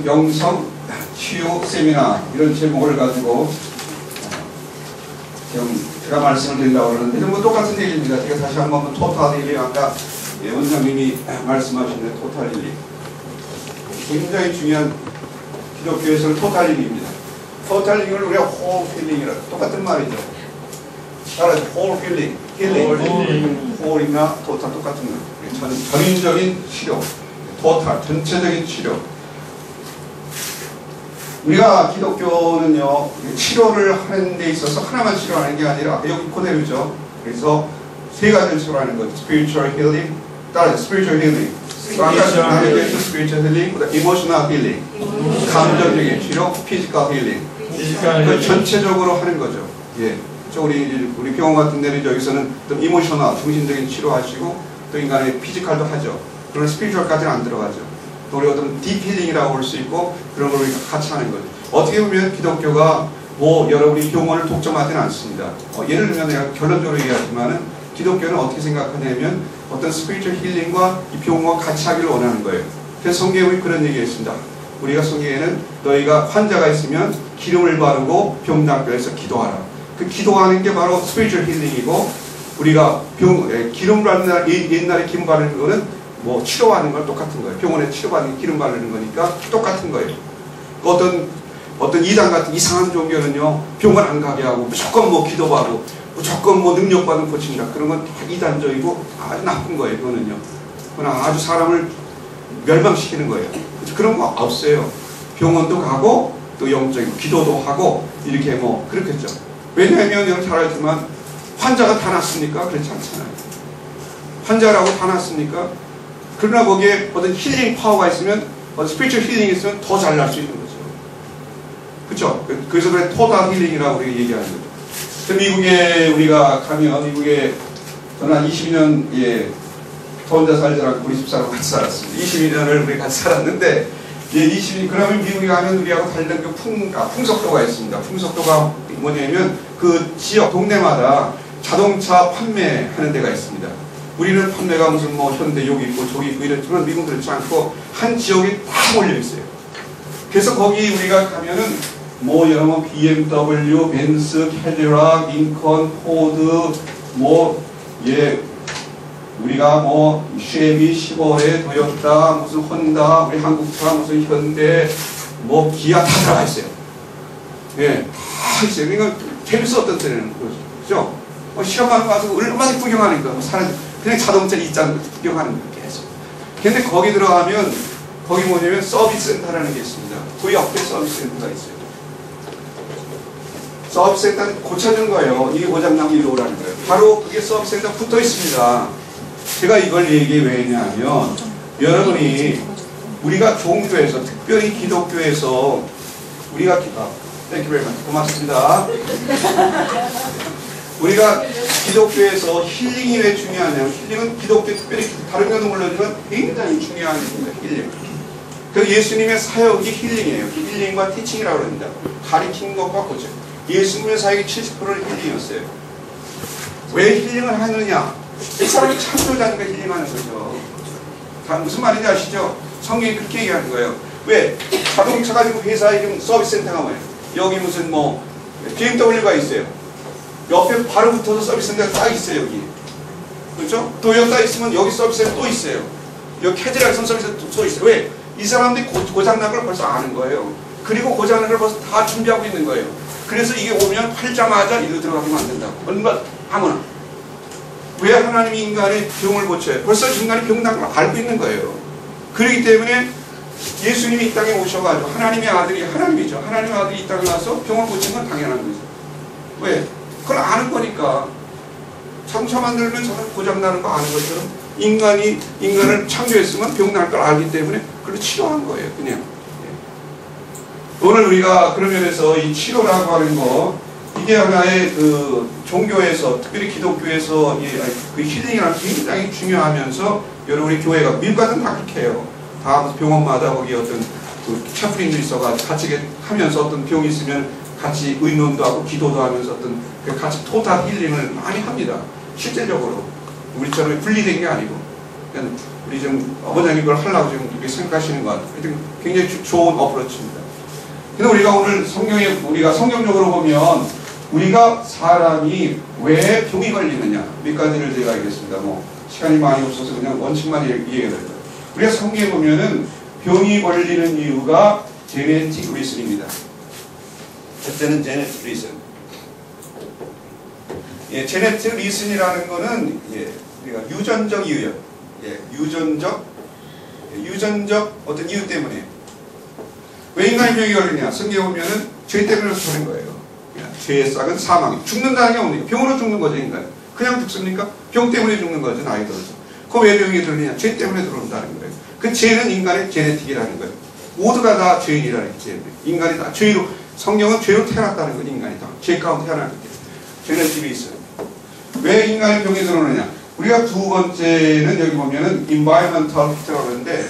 영성 치유 세미나 이런 제목을 가지고 지금 제가 말씀을 드리려고 그러는데 전부 똑같은 얘기입니다. 제가 다시 한번 토탈 힐링 아까 원장님이 말씀하신 토탈 힐링 굉장히 중요한 기독교에서는 토탈 힐링입니다. 토탈 힐링을 우리가 홀 힐링이라고 똑같은 말이죠. 따라서 홀 힐링, 홀이나 토탈 똑같은 거. 전인적인 치료, 토탈 전체적인 치료. 우리가 기독교는요 치료를 하는 데 있어서 하나만 치료하는 게 아니라 여기 그대로죠. 그래서 세 가지를 치료하는 것. spiritual healing, 따라서 spiritual healing. 아까 얘기했던 spiritual healing, emotional healing, 감정적인 치료, physical healing. 그 전체적으로 하는 거죠. 예. 우리 병원 같은 데는 여기서는 좀 emotional, 정신적인 치료하시고 또 인간의 피지컬도 하죠. 그러나 spiritual까지는 안 들어가죠. 또 우리 어떤 딥힐링이라고 볼 수 있고 그런 걸 우리가 같이 하는 거죠. 어떻게 보면 기독교가 뭐 여러분이 병원을 독점하지는 않습니다. 예를 들면 내가 결론적으로 얘기하지만은 기독교는 어떻게 생각하냐면 어떤 스피리추얼 힐링과 이 병원과 같이 하기를 원하는 거예요. 그래서 성경에 그런 얘기했습니다. 우리가 성경에는 너희가 환자가 있으면 기름을 바르고 병낫게 기도하라. 그 기도하는 게 바로 스피리추얼 힐링이고 우리가 기름 바르는 옛날에 기름 바르는 거는 뭐 치료하는 건 똑같은 거예요. 병원에 치료받는 기름 바르는 거니까 똑같은 거예요. 어떤 이단 같은 이상한 종교는요 병원 안 가게 하고 무조건 뭐 기도하고 무조건 뭐 능력받은 고친다. 그런 건 다 이단적이고 아주 나쁜 거예요. 그거는요. 그건 아주 사람을 멸망시키는 거예요. 그런 거 없어요. 병원도 가고 또 영적인 기도도 하고 이렇게 뭐 그렇겠죠. 왜냐하면 여러분 잘 알지만 환자가 다 낫습니까? 그렇지 않잖아요. 환자라고 다 낫습니까? 그러나 거기에 어떤 힐링 파워가 있으면 스피리추얼 힐링이 있으면 더 잘 날 수 있는 거죠. 그렇죠? 그래서 그래 토탈 힐링이라고 우리가 얘기하는 거죠. 미국에 우리가 가면 미국에 저는 한 22년 저 혼자 살더라고 우리 집사람 같이 살았습니다. 22년을 우리 같이 살았는데 22년 그러면 미국에 가면 우리하고 다른 그 풍속도가 있습니다. 풍속도가 뭐냐면 그 지역 동네마다 자동차 판매하는 데가 있습니다. 우리는 판매가 무슨 뭐 현대 여기 있고 저기 있고 이랬지만 미국은 그렇지 않고 한 지역에 다 몰려 있어요. 그래서 거기 우리가 가면은 뭐 여러 BMW, 벤츠, 캐딜락, 링컨, 포드 우리가 뭐 쉐비, 시보레, 도요타, 무슨 혼다, 우리 한국차, 무슨 현대, 뭐 기아 다 들어가 있어요. 예, 다 있어요. 그러니까 재밌었던 때는 그렇죠. 시험하는 거 가서 얼마나 구경하는 거, 그냥 자동차 입장 구경하는 거 계속. 근데 거기 들어가면 거기 뭐냐면 서비스 센터라는 게 있습니다. 그 옆에 서비스 센터가 있어요. 서비스 센터는 고쳐준 거예요. 이게 고장나면 이리 오라는 거예요. 바로 그게 서비스 센터 붙어 있습니다. 제가 이걸 얘기해 왜 했냐면 여러분이 우리가 종교에서 특별히 기독교에서 우리가 Thank you very much. 고맙습니다. 우리가 기독교에서 힐링이 왜 중요하냐면 힐링은 기독교 특별히 다른 경우도 물론이지만 굉장히 중요한 겁니다. 힐링. 그 예수님의 사역이 힐링이에요. 힐링과 티칭이라고 합니다. 가리키는 것과 고쳐. 예수님의 사역이 70%는 힐링이었어요. 왜 힐링을 하느냐? 이 사람이 창조자니까 힐링하는 거죠. 무슨 말인지 아시죠? 성경이 그렇게 얘기하는 거예요. 왜? 자동차 가지고 회사에 지금 서비스 센터가 뭐예요? 여기 무슨 뭐 BMW가 있어요. 옆에 바로 붙어서 서비스 센터가 딱 있어요. 여기. 그렇죠? 도요타 있으면 여기 서비스 센터 또 있어요. 여기 캐딜락 있으면 서비스 센터 또 있어요. 왜? 이 사람들이 고장난 걸 벌써 아는 거예요. 그리고 고장난 걸 벌써 다 준비하고 있는 거예요. 그래서 이게 오면 팔자마자 이리로 들어가면 안 된다고. 얼마 아무나. 왜 하나님이 인간의 병을 고쳐요? 벌써 인간이 병난 걸 알고 있는 거예요. 그렇기 때문에 예수님이 이 땅에 오셔가지고 하나님의 아들이 하나님이죠. 하나님의 아들이 이 땅에 와서 병을 고치는 건 당연한 거죠. 왜? 그걸 아는 거니까. 자동차 만들면 저는 고장나는 거 아는 것처럼 인간을 창조했으면 병날 걸 알기 때문에 그걸 치료한 거예요. 그냥. 오늘 우리가 그런 면에서 이 치료라고 하는 거 이게 하나의 그 종교에서 특별히 기독교에서 그 힐링이랑 굉장히 중요하면서 여러분 우리 교회가 미국 같은 다 그렇게 해요. 다 병원마다 거기 어떤 그 차프린도 있어가지고 같이 하면서 어떤 병이 있으면 같이 의논도 하고 기도도 하면서 어떤 같이 토탈 힐링을 많이 합니다. 실제적으로 우리처럼 분리된 게 아니고 우리 좀 어머님이 그걸 하려고 지금 생각하시는 것 같아요. 하여튼 굉장히 좋은 어프로치입니다. 근데 우리가 오늘 우리가 성경적으로 보면 우리가 사람이 왜 병이 걸리느냐 몇 가지를 제가 알겠습니다. 뭐 시간이 많이 없어서 그냥 원칙만 얘기해야 될 거예요. 우리가 성경에 보면은 병이 걸리는 이유가 제네틱 리슨입니다. 첫째는 제네틱 리슨. 예, 제네틱 리슨이라는 거는 우리가 유전적 이유요. 유전적 어떤 이유 때문에 왜 인간이 병이 걸리냐? 성경에 보면은 죄 때문에 그러는 거예요. 죄의 싹은 사망이. 죽는다는 게 뭡니까? 병으로 죽는 거죠, 인간. 그냥 죽습니까? 병 때문에 죽는 거죠, 나이 들어서. 그 왜 병이 들느냐? 죄 때문에 들어온다는 거예요. 그 죄는 인간의 제네틱이라는 거예요. 모두가 다 죄인이라는 거예요. 인간이 다 죄로, 성경은 죄로 태어났다는 거예요, 인간이 다. 죄 가운데 태어났기 때문에. 죄는 집에 있어요. 왜 인간의 병이 들어오느냐? 우리가 두 번째는 여기 보면은 environmental factor라고 하는데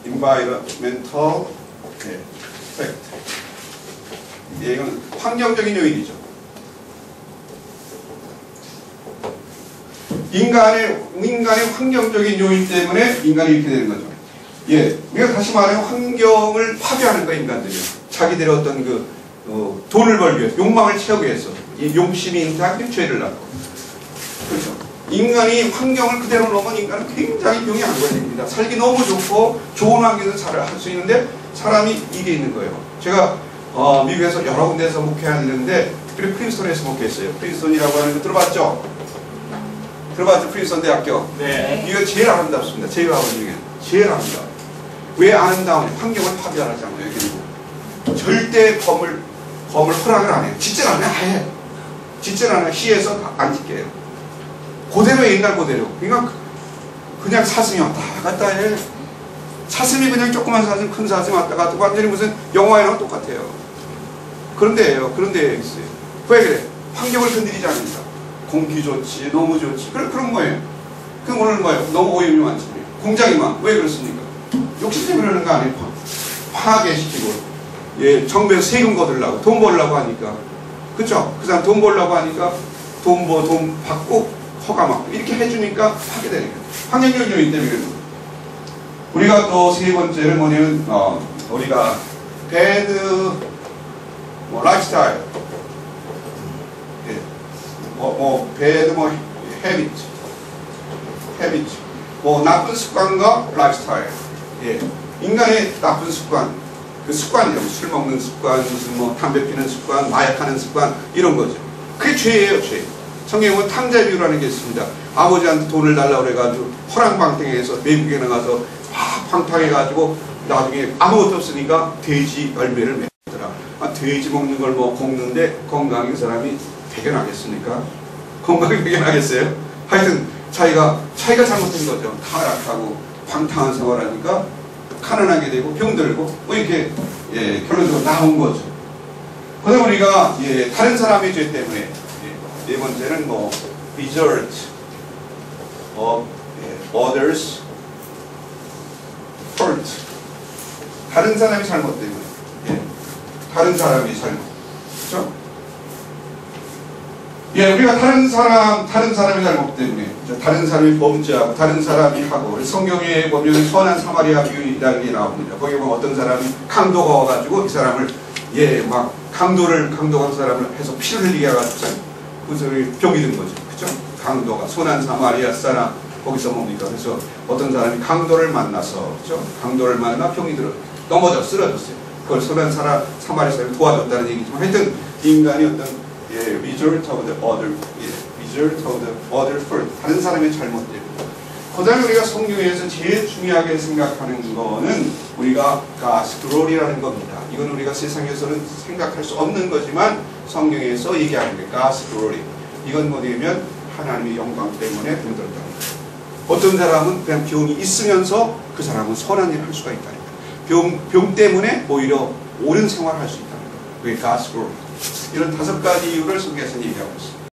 environmental factor. 이건 환경적인 요인이죠. 인간의 환경적인 요인 때문에 인간이 이렇게 되는 거죠. 예, 우리가 다시 말하면 환경을 파괴하는 거예요, 인간들이. 자기들의 어떤 돈을 벌기 위해서, 욕망을 채우기 위해서, 이 용심이 인자하게 죄를 낳고. 그렇죠. 인간이 환경을 그대로 놓으면 인간은 굉장히 병이 안 걸립니다. 살기 너무 좋고 좋은 환경에서 잘 할 수 있는데 사람이 이게 있는 거예요. 제가 미국에서 여러 군데에서 목회하는데 특별히 프린스턴에서 목회했어요. 프린스턴이라고 하는 거 들어봤죠? 들어봤죠? 프린스턴 대학교. 네. 이거 제일 아름답습니다. 제일 아름다운 제일 아름다워. 왜 아름다운? 환경을 파괴하지 않아요. 여기는 절대 검을 허락을 안 해요. 짓질 않아요. 아예 짓질 않아요. 시에서 안 짓게요. 그대로 옛날 그대로. 그러니까 그냥 사슴이 왔다 갔다 해. 사슴이 그냥 조그만 사슴, 큰 사슴 왔다 갔다 완전히 무슨 영화랑 똑같아요. 그런데요. 그런데 있어요. 왜 그래? 환경을 건드리지 않는다. 공기 좋지, 너무 좋지. 그런 거예요. 그럼 오늘 뭐예요? 너무 오염이 많잖아요. 공장이 많아. 왜 그렇습니까? 욕심 때문에 그러는 거 아니에요? 파괴시키고. 예, 정부에서 세금 거들라고, 돈 벌려고 하니까. 그쵸? 그 사람 돈 벌려고 하니까 돈 받고 허가 받고 이렇게 해주니까 파괴되는 거예요. 환경적 요인 때문에 그러는 거예요. 우리가 또 세 번째는 뭐냐면, 우리가 배드 라이프스타일. 배드 헤비트. 나쁜 습관과 라이프스타일. 예. 인간의 나쁜 습관. 그 습관이요. 술 먹는 습관, 무슨 담배 피는 습관, 마약하는 습관, 이런 거죠. 그게 죄예요, 죄. 성경에 보면 탕자 비유라는 게 있습니다. 아버지한테 돈을 달라고 그래가지고 허랑방탕해서 외국에 나가서 방탕해가지고 나중에 아무것도 없으니까 돼지 열매를 맺더라. 돼지 먹는 걸 먹는데 건강히 그 사람이 배견하겠습니까? 건강히 배견하겠어요? 하여튼 자기가 잘못된 거죠. 타락하고 방탕한 생활하니까 가난하게 되고 병들고 이렇게 결론적으로 나온 거죠. 그다음 우리가 다른 사람의 죄 때문에 네 번째는 result of others fault. 다른 사람의 잘못 때문에. 다른 사람의 잘못. 그렇죠? 우리가 다른 사람의 잘못 때문에, 다른 사람이 범죄하고, 다른 사람이 하고, 성경에 보면 선한 사마리아 비유라는 게 나옵니다. 거기 보면 어떤 사람이 강도가 와가지고 이 사람을, 막 강도한 사람을 해서 피를 흘리게 해가지고, 그 사람이 병이 든 거죠. 그죠? 강도가, 선한 사마리아 사람, 거기서 뭡니까? 그래서 어떤 사람이 강도를 만나서, 그죠? 강도를 만나 병이 쓰러졌어요. 그걸 선한 사마리아 사람이 도와줬다는 얘기지만, 하여튼, 인간이 어떤 result of the other fault. 다른 사람의 잘못 때문에. 그 다음에 우리가 성경에서 제일 중요하게 생각하는 거는 우리가 God's glory라는 겁니다. 이건 우리가 세상에서는 생각할 수 없는 거지만 성경에서 얘기하는 게 God's glory. 이건 뭐냐면 하나님의 영광 때문에 병들었다는 거예요. 어떤 사람은 그냥 병이 있으면서 그 사람은 선한 일을 할 수가 있다는 거예요. 병 때문에 오히려 옳은 생활을 할 수 있다는 거예요. 그게 God's glory. 이런 5가지 이유를 성경에서 얘기하고 있습니다.